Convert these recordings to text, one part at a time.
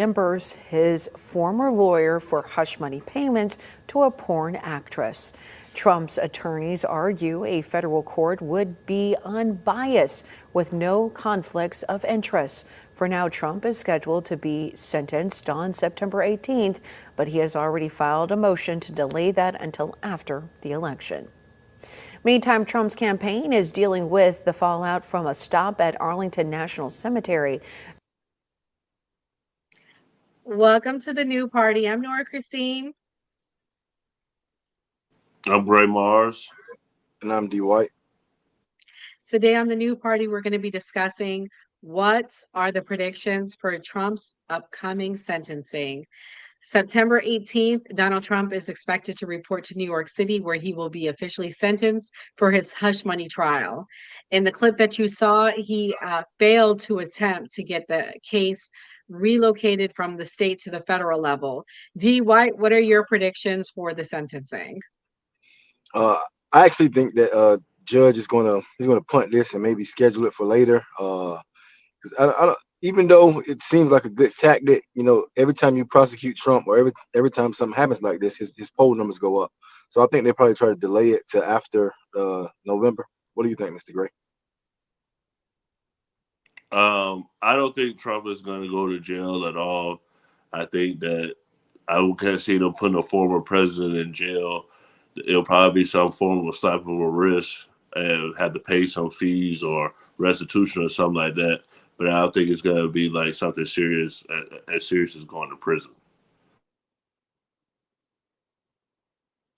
reimburse his former lawyer for hush money payments to a porn actress. Trump's attorneys argue a federal court would be unbiased with no conflicts of interest. For now, Trump is scheduled to be sentenced on September 18th, but he has already filed a motion to delay that until after the election. Meantime, Trump's campaign is dealing with the fallout from a stop at Arlington National Cemetery. Welcome to the new party. I'm Nora Christine. I'm Gray Mars. And I'm D. White. Today on the new party, we're going to be discussing what are the predictions for Trump's upcoming sentencing. September 18th, Donald Trump is expected to report to New York City, where he will be officially sentenced for his hush money trial. In the clip that you saw, he failed to attempt to get the case relocated from the state to the federal level. D. White, what are your predictions for the sentencing? I actually think that judge is gonna punt this and maybe schedule it for later. Because I don't, even though it seems like a good tactic, every time you prosecute Trump or every time something happens like this, his poll numbers go up. So I think they probably try to delay it to after November. What do you think, Mr. Gray? I don't think Trump is going to go to jail at all. I think that I can't see them putting a former president in jail. It'll probably be some form of a slap of a wrist and have to pay some fees or restitution or something like that. But I don't think it's going to be like something serious, as serious as going to prison.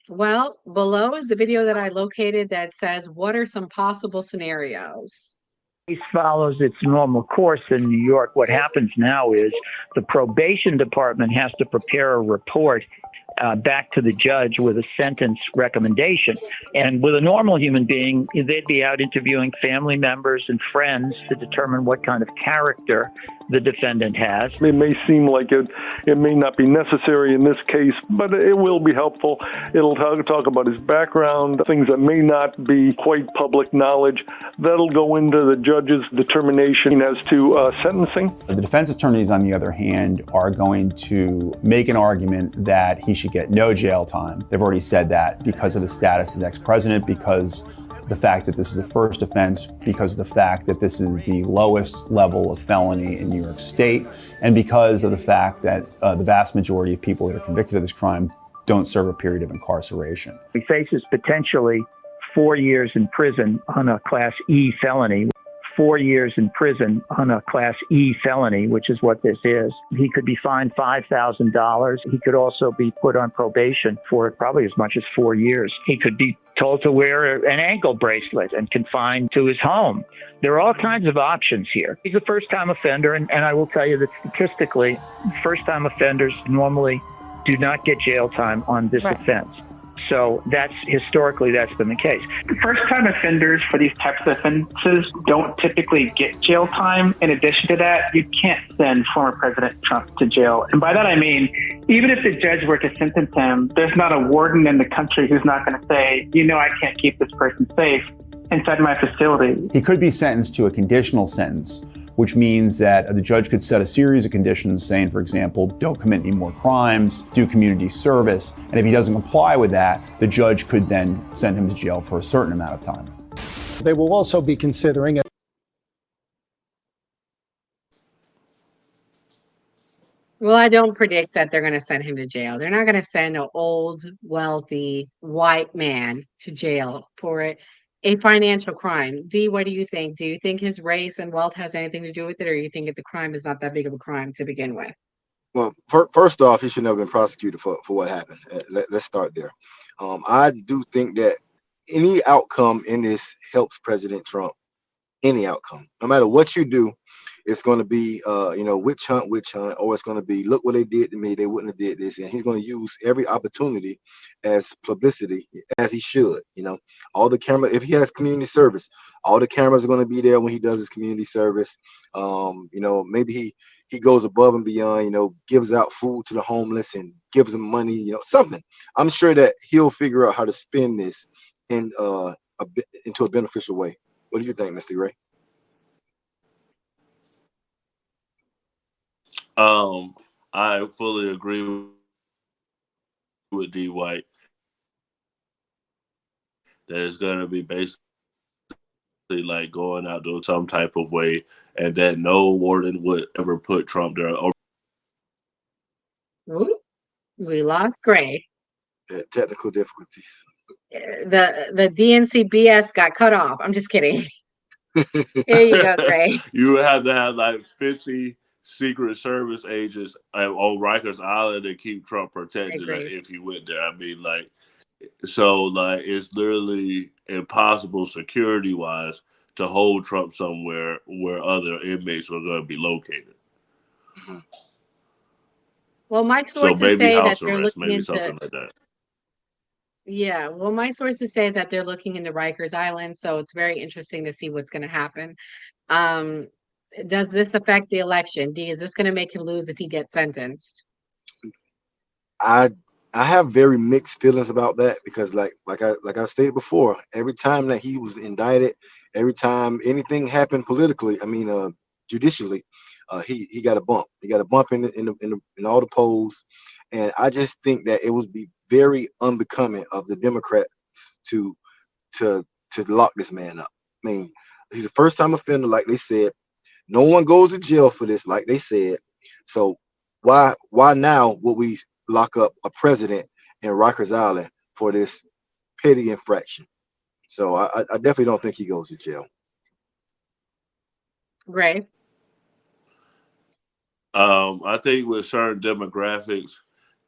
Well, below is the video that I located that says, what are some possible scenarios? Case follows its normal course in New York. What happens now is the probation department has to prepare a report back to the judge with a sentence recommendation. And with a normal human being, they'd be out interviewing family members and friends to determine what kind of character the defendant has. It may seem like it may not be necessary in this case, but it will be helpful. It'll talk about his background, things that may not be quite public knowledge. That'll go into the judge's determination as to sentencing. The defense attorneys, on the other hand, are going to make an argument that he should get no jail time. They've already said that because of the status of the ex-president, because the fact that this is a first offense, because of the fact that this is the lowest level of felony in New York State, and because of the fact that the vast majority of people that are convicted of this crime don't serve a period of incarceration. He faces potentially 4 years in prison on a Class E felony. 4 years in prison on a Class E felony, which is what this is. He could be fined $5,000. He could also be put on probation for probably as much as 4 years. He could be told to wear an ankle bracelet and confined to his home. There are all kinds of options here. He's a first-time offender, and I will tell you that statistically, first-time offenders normally do not get jail time on this offense. So historically that's been the case. First-time offenders for these types of offenses don't typically get jail time. In addition to that, you can't send former President Trump to jail. And by that I mean, even if the judge were to sentence him, there's not a warden in the country who's not going to say, I can't keep this person safe inside my facility. He could be sentenced to a conditional sentence, which means that the judge could set a series of conditions saying, for example, don't commit any more crimes, do community service. And if he doesn't comply with that, the judge could then send him to jail for a certain amount of time. They will also be considering it. Well, I don't predict that they're going to send him to jail. They're not going to send an old, wealthy, white man to jail for a financial crime. Dee, what do you think? Do you think his race and wealth has anything to do with it, or you think that the crime is not that big of a crime to begin with? Well, first off, he should never been prosecuted for what happened. Let's start there. I do think that any outcome in this helps President Trump. Any outcome, no matter what you do, it's going to be, witch hunt, or it's going to be, look what they did to me. They wouldn't have did this, and he's going to use every opportunity as publicity, as he should. All the camera. If he has community service, all the cameras are going to be there when he does his community service. Maybe he goes above and beyond. Gives out food to the homeless and gives them money. Something. I'm sure that he'll figure out how to spin this into a beneficial way. What do you think, Mr. Gray? I fully agree with D. White that it's going to be basically like going out doing some type of way, and that no warden would ever put Trump there. Ooh, we lost Gray. Technical difficulties. The DNC BS got cut off. I'm just kidding. Here you go, Gray. You would have to have like 50 Secret Service agents on Rikers Island to keep Trump protected. Like, if you went there, I mean, like, so like it's literally impossible security wise to hold Trump somewhere where other inmates were going to be located. Mm-hmm. Well, my So sources maybe say that house they're arrest, looking maybe into. something like that. Yeah, well, my sources say that they're looking into Rikers Island, so it's very interesting to see what's going to happen. Does this affect the election? D, is this going to make him lose if he gets sentenced? I have very mixed feelings about that because like I stated before, every time that he was indicted, every time anything happened politically, judicially, he got a bump. He got a bump in all the polls, and I just think that it would be very unbecoming of the Democrats to to lock this man up. I mean, he's a first time offender, like they said. No one goes to jail for this, like they said. So why now would we lock up a president in Rikers Island for this petty infraction? So I definitely don't think he goes to jail. Gray. I think with certain demographics,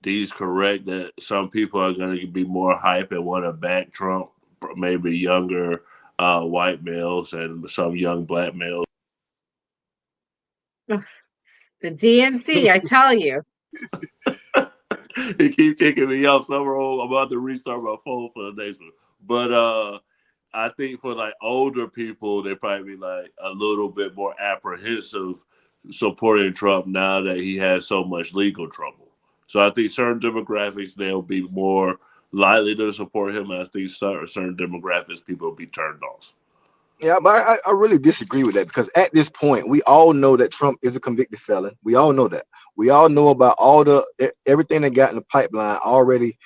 D's correct that some people are going to be more hype and want to back Trump, maybe younger white males and some young black males. The DNC, I tell you. He keeps kicking me off. I'm about to restart my phone for the next one. But I think for like older people, they probably be like a little bit more apprehensive supporting Trump now that he has so much legal trouble. So I think certain demographics, they'll be more likely to support him. I think certain demographics, people will be turned off. Yeah, but I really disagree with that because at this point, we all know that Trump is a convicted felon. We all know that. We all know about everything that got in the pipeline already,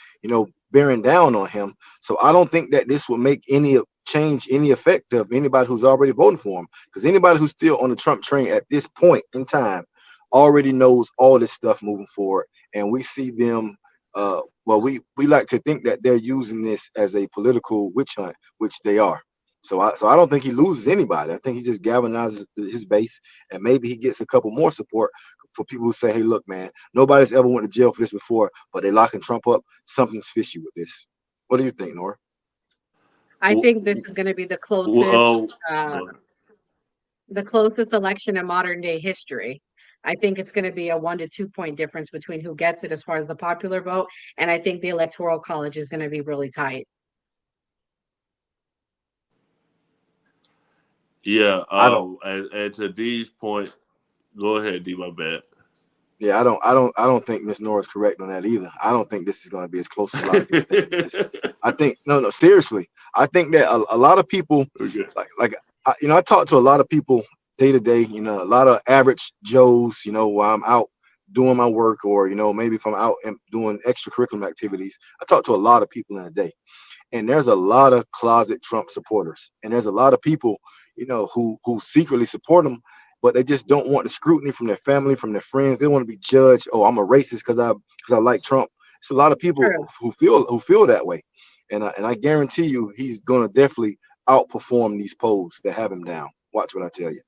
bearing down on him. So I don't think that this will make any change, any effect of anybody who's already voting for him. Because anybody who's still on the Trump train at this point in time already knows all this stuff moving forward. And we see them, we like to think that they're using this as a political witch hunt, which they are. So I don't think he loses anybody. I think he just galvanizes his base, and maybe he gets a couple more support for people who say, "Hey, look, man, nobody's ever went to jail for this before, but they locking Trump up. Something's fishy with this." What do you think, Nora? I think this is going to be the closest election in modern day history. I think it's going to be a 1 to 2 point difference between who gets it as far as the popular vote, and I think the electoral college is going to be really tight. Yeah, and to D's point, go ahead, D. My bad. Yeah, I don't think Miss Nora's correct on that either. I don't think this is going to be as close as a lot of people think it is. I think no, seriously. I think that a lot of people, Okay. I talk to a lot of people day to day. A lot of average Joes. While I'm out doing my work, or maybe if I'm out and doing extracurricular activities, I talk to a lot of people in a day. And there's a lot of closet Trump supporters, and there's a lot of people, who secretly support him, but they just don't want the scrutiny from their family, from their friends. They want to be judged. Oh, I'm a racist because I like Trump. It's a lot of people who feel that way, and I guarantee you, he's going to definitely outperform these polls that have him down. Watch what I tell you.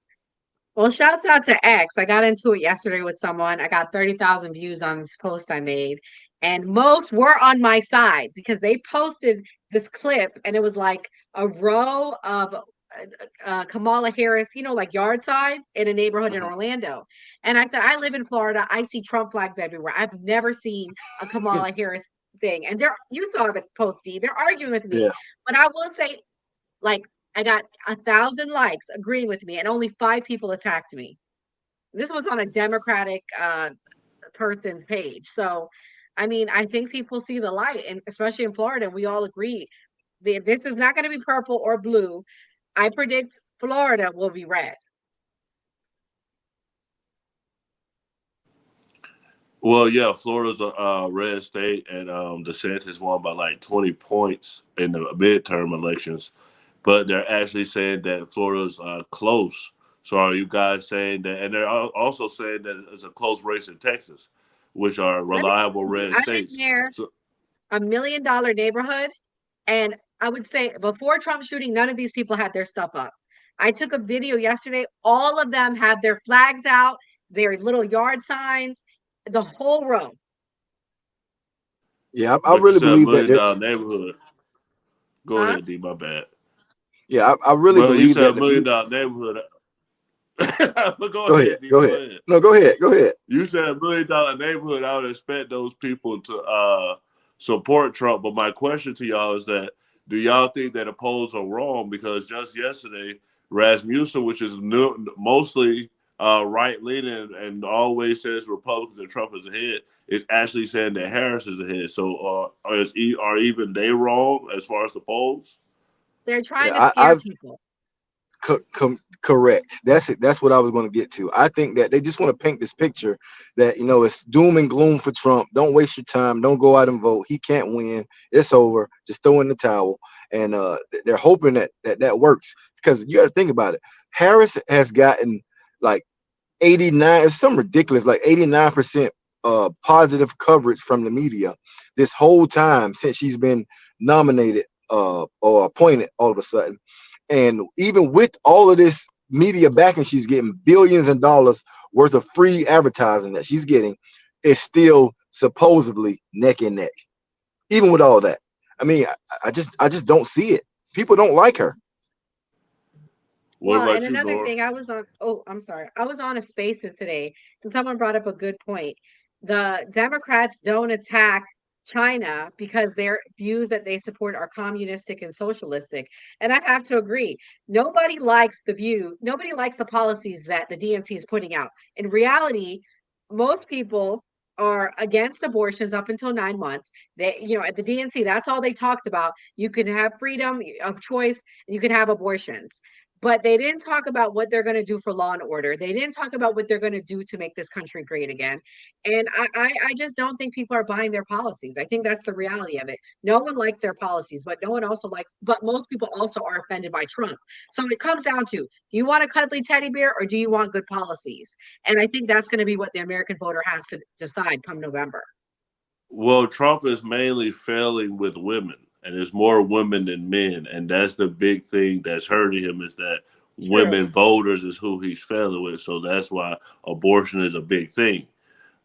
Well, shouts out to X. I got into it yesterday with someone. I got 30,000 views on this post I made, and most were on my side because they posted this clip, and it was like a row of Kamala Harris, like yard signs in a neighborhood in Orlando. And I said, I live in Florida. I see Trump flags everywhere. I've never seen a Kamala Harris thing. And you saw the post, D. They're arguing with me. Yeah. But I will say, like, I got 1,000 likes agreeing with me, and only 5 people attacked me. This was on a Democratic person's page. So, I mean, I think people see the light, and especially in Florida, we all agree this is not going to be purple or blue. I predict Florida will be red. Well, yeah, Florida's a red state, and DeSantis won by like 20 points in the midterm elections. But they're actually saying that Florida's close. So are you guys saying that? And they're also saying that it's a close race in Texas, which are Let me reliable tell you, red I live states. near So $1 million neighborhood, and I would say before Trump shooting, none of these people had their stuff up. I took a video yesterday. All of them have their flags out, their little yard signs, the whole row. Yeah, I but you really said a believe that million there. dollar neighborhood. Go Huh? ahead, D. My bad. Yeah, I really But you believe said that a the million people. dollar neighborhood. But go Go ahead, ahead, D. go Go ahead. ahead. No, go ahead, go ahead. You said $1 million neighborhood. I would expect those people to support Trump. But my question to y'all is that do y'all think that the polls are wrong? Because just yesterday, Rasmussen, which is mostly right leaning and always says Republicans and Trump is ahead, is actually saying that Harris is ahead. So are even they wrong as far as the polls? They're trying to Yeah, scare people. correct. That's it. That's what I was going to get to. I think that they just want to paint this picture that it's doom and gloom for Trump. Don't waste your time. Don't go out and vote. He can't win. It's over. Just throw in the towel. And they're hoping that works because you got to think about it. Harris has gotten like 89. It's some ridiculous, like 89% positive coverage from the media this whole time since she's been nominated or appointed all of a sudden. And even with all of this media backing, she's getting billions of dollars worth of free advertising that she's getting, is still supposedly neck and neck. Even with all that, I mean, I just don't see it. People don't like her. What Well, and about you, another Laura? thing, I'm sorry. I was on a Spaces today, and someone brought up a good point. The Democrats don't attack China because their views that they support are communistic and socialistic. And I have to agree. Nobody likes the policies that the DNC is putting out. In reality, most people are against abortions up until 9 months. At the DNC, that's all they talked about. You can have freedom of choice, and you can have abortions, but they didn't talk about what they're going to do for law and order. They didn't talk about what they're going to do to make this country great again. And I just don't think people are buying their policies. I think that's the reality of it. No one likes their policies, but no one also likes, but most people also are offended by Trump. So it comes down to, do you want a cuddly teddy bear or do you want good policies? And I think that's going to be what the American voter has to decide come November. Well, Trump is mainly failing with women, and there's more women than men, and that's the big thing that's hurting him is that True. women voters is who he's failing with. So that's why abortion is a big thing.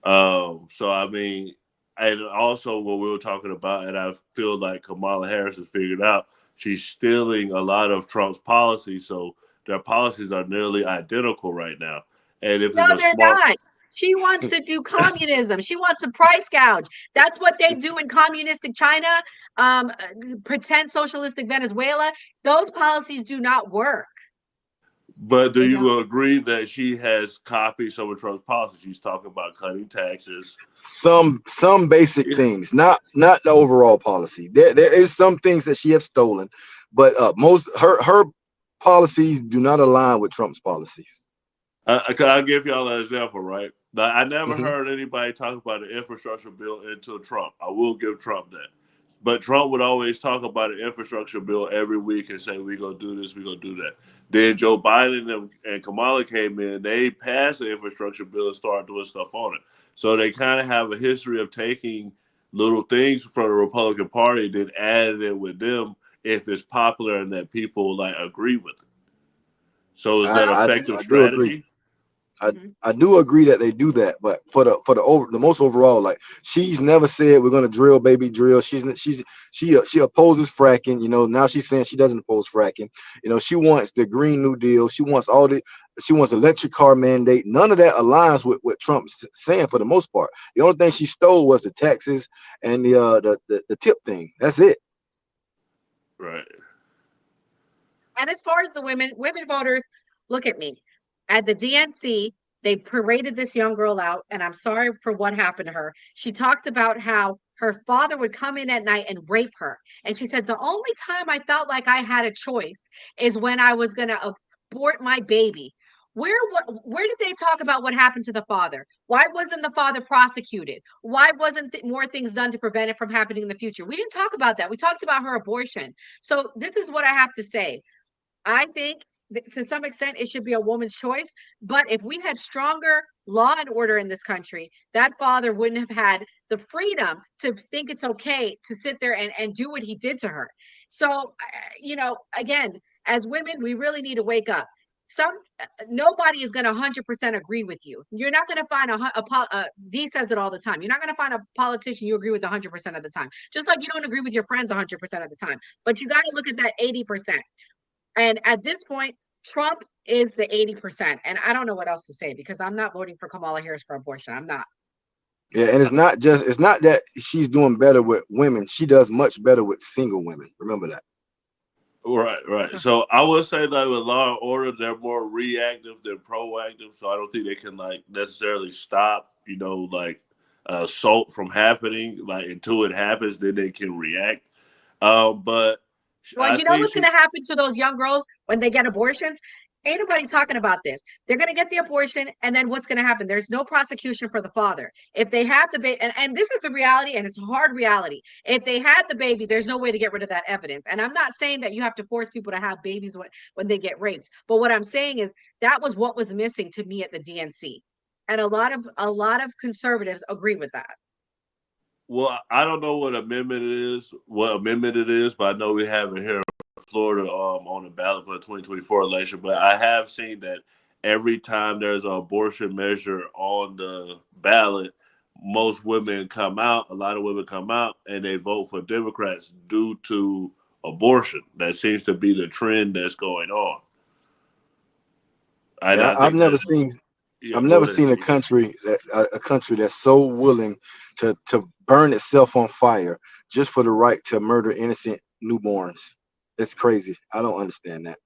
So I mean, and also what we were talking about, and I feel like Kamala Harris has figured out she's stealing a lot of Trump's policies, so their policies are nearly identical right now. And if No, it's a they're smart not. She wants to do communism. She wants to price gouge. That's what they do in communistic China, um, pretend socialistic Venezuela. Those policies do not work. But do They you don't. agree that she has copied some of Trump's policies? She's talking about cutting taxes. Some basic Yeah. things, not the overall policy. There is some things that she has stolen, but most her policies do not align with Trump's policies. I'll give y'all an example, right? Now, I never Hmm. heard anybody talk about an infrastructure bill until Trump. I will give Trump that. But Trump would always talk about an infrastructure bill every week and say, we're going to do this, we're going to do that. Then Joe Biden and Kamala came in, they passed the infrastructure bill and started doing stuff on it. So they kind of have a history of taking little things from the Republican Party, then adding it with them if it's popular and that people like agree with it. So is I, that I Well, effective I do agree. strategy? I mhm. I do agree that they do that, but for the most overall, like she's never said we're gonna drill, baby, drill. She opposes fracking. Now she's saying she doesn't oppose fracking. She wants the Green New Deal. She wants all the. She wants electric car mandate. None of that aligns with what Trump's saying for the most part. The only thing she stole was the taxes and the tip thing. That's it. Right. And as far as the women voters, look at me. At the DNC, they paraded this young girl out, and I'm sorry for what happened to her. She talked about how her father would come in at night and rape her. And she said, the only time I felt like I had a choice is when I was going to abort my baby. Where did they talk about what happened to the father? Why wasn't the father prosecuted? Why wasn't more things done to prevent it from happening in the future? We didn't talk about that. We talked about her abortion. So this is what I have to say. I think to some extent it should be a woman's choice. But if we had stronger law and order in this country, that father wouldn't have had the freedom to think it's okay to sit there and do what he did to her. So, again, as women, we really need to wake up. Nobody is going to 100% agree with you. You're not going to find Dee says it all the time. You're not going to find a politician you agree with 100% of the time. Just like you don't agree with your friends 100% of the time. But you got to look at that 80%. And at this point, Trump is the 80%. And I don't know what else to say because I'm not voting for Kamala Harris for abortion. I'm not. Yeah, and it's not that she's doing better with women. She does much better with single women. Remember that. Right. So I would say that with law and order, they're more reactive than proactive. So I don't think they can necessarily stop, assault from happening. Like until it happens, then they can react. But well, you know what's going to happen to those young girls when they get abortions? Ain't nobody talking about this. They're going to get the abortion, and then what's going to happen? There's no prosecution for the father. If they have the baby, and this is the reality, and it's a hard reality. If they had the baby, there's no way to get rid of that evidence. And I'm not saying that you have to force people to have babies when they get raped. But what I'm saying is that was what was missing to me at the DNC. And a lot of conservatives agree with that. Well, I don't know what amendment it is, but I know we have it here in Florida on the ballot for the 2024 election. But I have seen that every time there's an abortion measure on the ballot, most women come out, a lot of women come out, and they vote for Democrats due to abortion. That seems to be the trend that's going on. I've never seen a country that's so willing to burn itself on fire just for the right to murder innocent newborns. It's crazy. I don't understand that.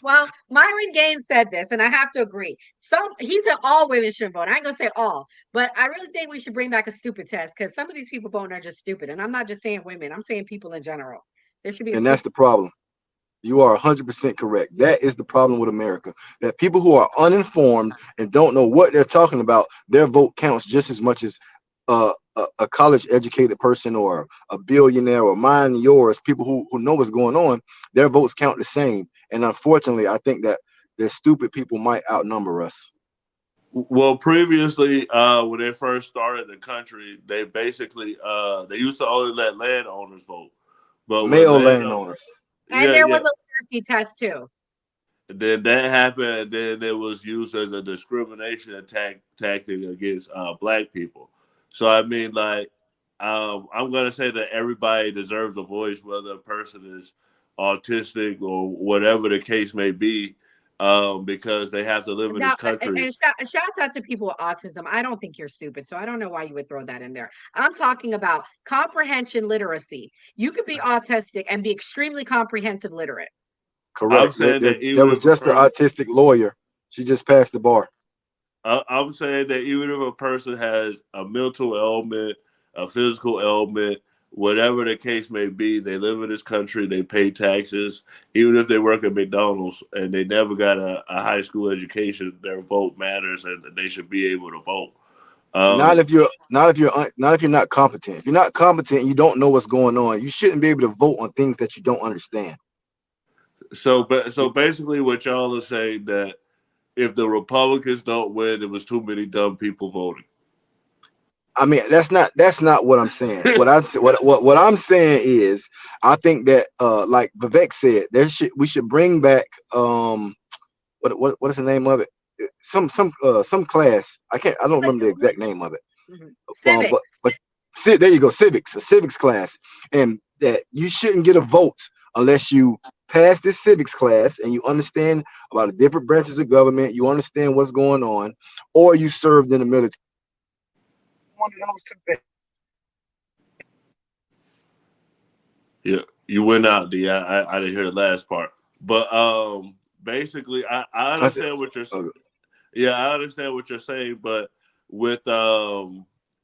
Well, Myron Gaines said this, and I have to agree. He said all women should vote. I ain't gonna say all, but I really think we should bring back a stupid test because some of these people voting are just stupid. And I'm not just saying women; I'm saying people in general. There should be, and that's the problem. You are 100% correct. That is the problem with America. That people who are uninformed and don't know what they're talking about, their vote counts just as much as a college-educated person or a billionaire or mine and yours. People who know what's going on, their votes count the same. And unfortunately, I think that the stupid people might outnumber us. Well, previously, when they first started the country, they basically they used to only let landowners vote, but male landowners. And there was a literacy test too. Then that happened, and then it was used as a discrimination tactic against black people. So I mean, I'm gonna say that everybody deserves a voice, whether a person is autistic or whatever the case may be, because they have to live in this country. And shout out to people with autism. I don't think you're stupid, so I don't know why you would throw that in there. I'm talking about comprehension literacy. You could be autistic and be extremely comprehensive literate. Correct. I'm saying there was just an autistic lawyer. She just passed the bar. I'm saying that even if a person has a mental ailment, a physical ailment, whatever the case may be, they live in this country, they pay taxes. Even if they work at McDonald's and they never got a high school education, their vote matters and they should be able to vote. Not if you're not competent. If you're not competent and you don't know what's going on, you shouldn't be able to vote on things that you don't understand. So basically, what y'all are saying that if the Republicans don't win, there was too many dumb people voting. I mean, that's not what I'm saying. What I'm saying is, I think that like Vivek said, we should bring back what is the name of it? Some class. I don't remember the exact name of it. Civics. But there you go, civics, a civics class, and that you shouldn't get a vote unless you pass this civics class and you understand about the different branches of government, you understand what's going on, or you served in the military. One of those two things. Yeah, you went out, D. I didn't hear the last part, but basically, I understand what you're saying. Yeah, I understand what you're saying, but with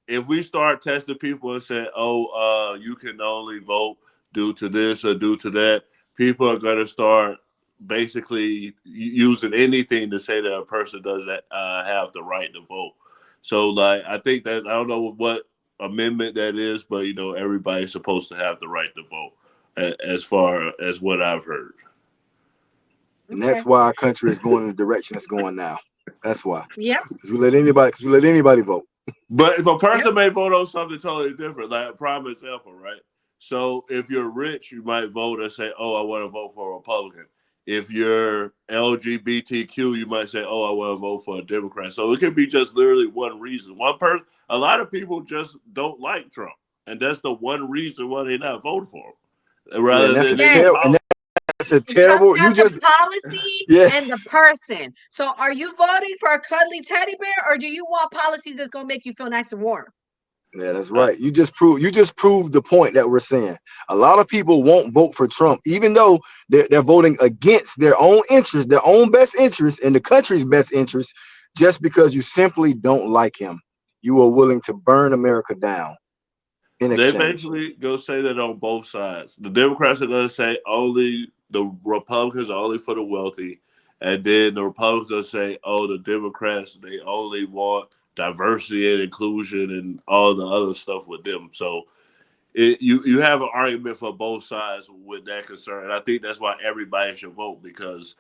if we start testing people and say, you can only vote due to this or due to that, people are going to start basically using anything to say that a person doesn't have the right to vote. So, like, I think that I don't know what amendment that is, but everybody's supposed to have the right to vote, as far as what I've heard. And that's why our country is going in the direction it's going now. That's why. Yep. Because we let anybody vote. But if a person may vote on something totally different, like a prime example, right? So if you're rich, you might vote and say, "Oh, I want to vote for a Republican." If you're LGBTQ, you might say, "Oh, I want to vote for a Democrat." So it could be just literally one reason. One person. A lot of people just don't like Trump, and that's the one reason why they not vote for him. Rather than that's a It terrible. comes You down just to policy yes. and the person. So are you voting for a cuddly teddy bear, or do you want policies that's going to make you feel nice and warm? Yeah, that's right. You just proved the point that we're saying. A lot of people won't vote for Trump, even though they're voting against their own interest, their own best interest, and the country's best interest, just because you simply don't like him. You are willing to burn America down in They exchange. basically go say that on both sides. The Democrats are going to say only the Republicans are only for the wealthy, and then the Republicans will say, "Oh, the Democrats, they only want diversity and inclusion and all the other stuff with them." So you have an argument for both sides with that concern. And I think that's why everybody should vote, because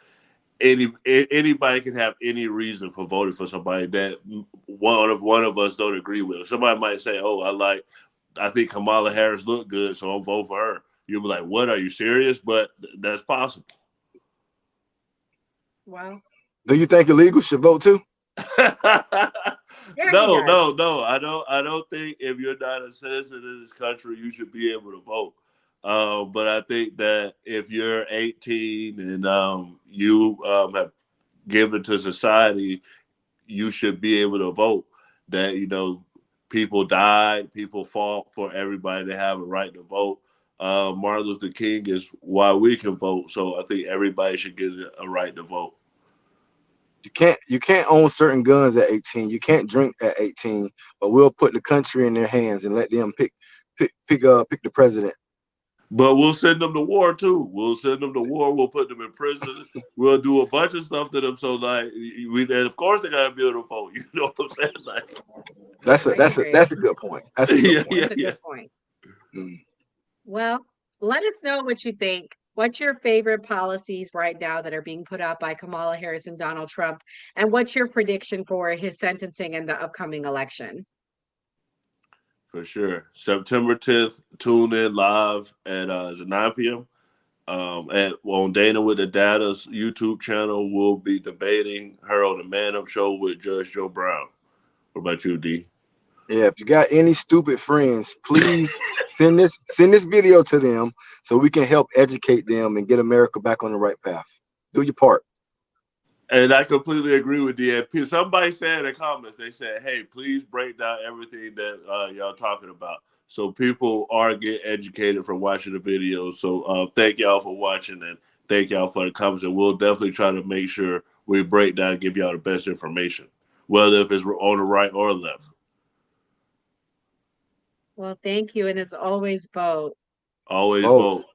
anybody can have any reason for voting for somebody that one of us don't agree with. Somebody might say, "Oh, I think Kamala Harris looked good, so I'll vote for her." You'll be like, "What? Are you serious?" But that's possible. Well, Do you think illegals should vote too? No. I don't think if you're not a citizen in this country, you should be able to vote. But I think that if you're 18 and you have given to society, you should be able to vote. That people died, people fought for everybody to have a right to vote. Martin Luther King is why we can vote. So I think everybody should get a right to vote. You can't own certain guns at 18. You can't drink at 18. But we'll put the country in their hands and let them pick the president. But we'll send them to war too. We'll send them to war. We'll put them in prison. We'll do a bunch of stuff to them. So like, and of course they gotta be able to vote. You know what I'm saying? Like, that's a good point. That's a good point. That's a good point. Mm. Well, let us know what you think. What's your favorite policies right now that are being put out by Kamala Harris and Donald Trump? And what's your prediction for his sentencing in the upcoming election? for sure. September 10th, tune in live at 9 p.m. On Dana with the Data's YouTube channel. We'll be debating her on the Man Up Show with Judge Joe Brown. What about you, D? Yeah, if you got any stupid friends, please send this video to them so we can help educate them and get America back on the right path. Do your part. And I completely agree with DNP. Somebody said in the comments, they said, "Hey, please break down everything that y'all talking about, so people are getting educated from watching the videos." So thank y'all for watching, and thank y'all for the comments. And we'll definitely try to make sure we break down and give y'all the best information, whether if it's on the right or left. Well, thank you. And as always, vote. Always vote.